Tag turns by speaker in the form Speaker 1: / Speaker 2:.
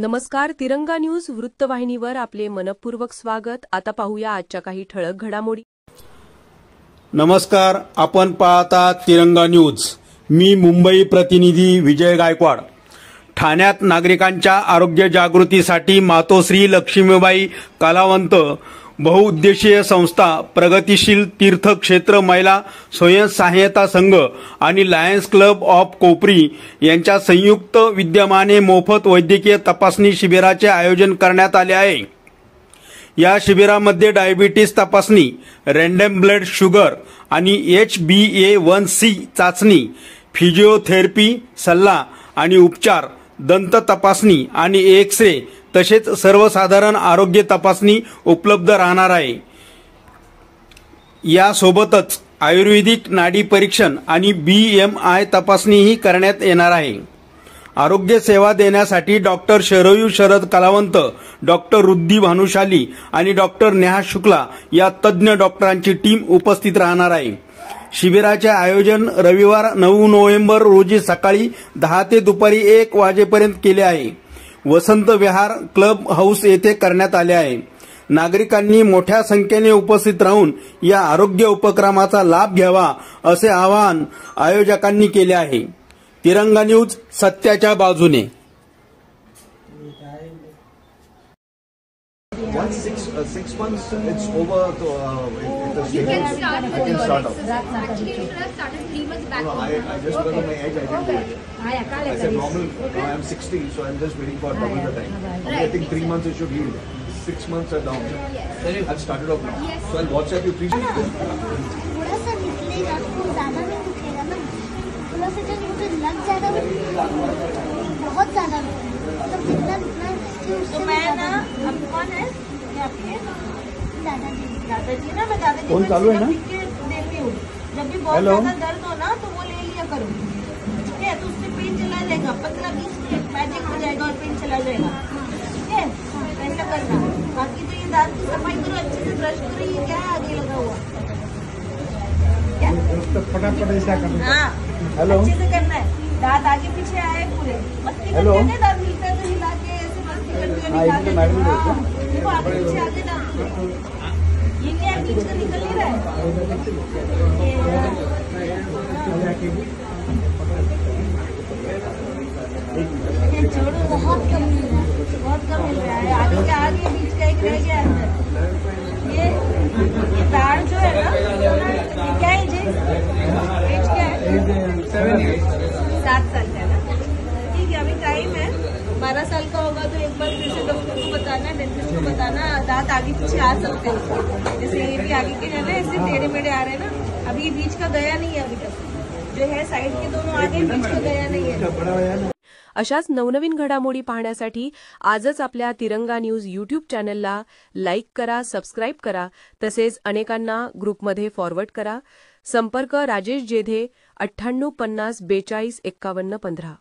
Speaker 1: नमस्कार. तिरंगा न्यूज वृत्तवाहिनीवर आपले मनपूर्वक स्वागत. आता पाहूया आजच्या काही ठळक घडामोडी.
Speaker 2: नमस्कार, आपण पाहता तिरंगा न्यूज. मी मुंबई प्रतिनिधी विजय गायकवाड. ठाण्यात नागरिकांच्या आरोग्य जागृतीसाठी मातोश्री लक्ष्मीबाई कलावंत बहुउद्देशीय संस्था, प्रगतिशील तीर्थक्षेत्र महिला स्वयंसहाय्यता संघ आणि लायन्स क्लब ऑफ कोपरी यांच्या संयुक्त विद्यमाने मोफत वैद्यकीय तपासणी शिबिराचे आयोजन करण्यात आले आहे. या शिबिरामध्ये डायबिटीस तपासणी, रँडम ब्लड शुगर आणि HbA1c चाचणी, फिजिओथेरपी सल्ला आणि उपचार, दंत तपासणी आणि एक्स-रे तसेच सर्वसाधारण आरोग्य तपासणी उपलब्ध राहणार आहे. यासोबतच आयुर्वेदिक नाडी परीक्षण आणि BMI तपासणीही करण्यात येणार आहे. आरोग्य सेवा देण्यासाठी डॉक्टर शरयू शरद कलावंत, डॉक्टर रुद्धी भानुशाली आणि डॉक्टर नेहा शुक्ला या तज्ज्ञ डॉक्टरांची टीम उपस्थित राहणार आहे. शिबिराचे आयोजन रविवार 9 नोव्हेंबर रोजी सकाळी 10 ते दुपारी 1 वाजेपर्यंत केले आहे. वसंत विहार क्लब हाऊस येथे करण्यात आले आहे. नागरिकांनी मोठ्या संख्येने उपस्थित राहून या आरोग्य उपक्रमाचा लाभ घ्यावा असे आवाहन आयोजकांनी केले आहे. तिरंगा न्यूज सत्याच्या बाजूने.
Speaker 3: Once six months, it's over.
Speaker 4: You can start.
Speaker 3: I can start off.
Speaker 4: Actually, you should have started 3 months back.
Speaker 3: No, I just because of my age, I didn't do it. I said normal. Now I'm 60, so I'm just waiting for double the time. Okay, I think 3 months it should heal. 6 months are down. I've started off now. So I'll WhatsApp you. Please.
Speaker 5: थोड़ा सा निकलेगा तो ज़्यादा नहीं दुखेगा ना. थोड़ा सा जब मुझे लग जाएगा बहुत ज़्यादा मतलब जितना दुखना तो मैं ना अब कौन है आपके दादाजी ना. मैं दादाजी
Speaker 2: कौन चालू है ना
Speaker 5: देखती हूँ. जब भी बहुत ज़्यादा दर्द हो ना तो वो ले लिया करो, ठीक है. तो उससे पेन चला जाएगा, 15-20 मिनट मैजिक हो जाएगा और पेन चला जाएगा, ठीक है. ऐसा करना. बाकी तो ये दांत की सफाई करो, अच्छे से ब्रश करो. ये क्या है आगे लगा हुआ,
Speaker 2: फटाफट ऐसा करना.
Speaker 5: हाँ, अच्छे से करना है. दांत आगे पीछे आए पूरे. मस्ती करते हैं, दांत मिलता है तो हिला के ऐसे मस्ती करते हुए निकाल देते हैं. देखो आगे पीछे आगे दांत. ये क्या है, बीच का निकल नहीं रहा है. जोड़ो बहुत कम मिल रहा है, बहुत कम मिल रहा है. आगे के आगे बीच का एक रह गया अंदर. ये तार जो है ना, ये क्या है जी? एज क्या है? 7 साल का है ना. ठीक है, अभी टाइम है. 12 साल का होगा तो एक बार फिर से डॉक्टर को बताना, डेंटिस्ट को बताना. दांत आगे पीछे आ सकते हैं, जैसे ये भी आगे के है ना, ऐसे टेढ़े मेढ़े आ रहे हैं ना. अभी बीच का गया नहीं है, अभी तक जो है साइड के दोनों आगे, बीच का गया नहीं है.
Speaker 1: अशाच नवनवीन घडामोडी पाहण्यासाठी आजच आपल्या तिरंगा न्यूज YouTube चॅनलला लाईक करा, सबस्क्राईब करा. तसेच अनेकांना ग्रुपमध्ये फॉरवर्ड करा. संपर्क राजेश जेधे 98 50 42 51 15.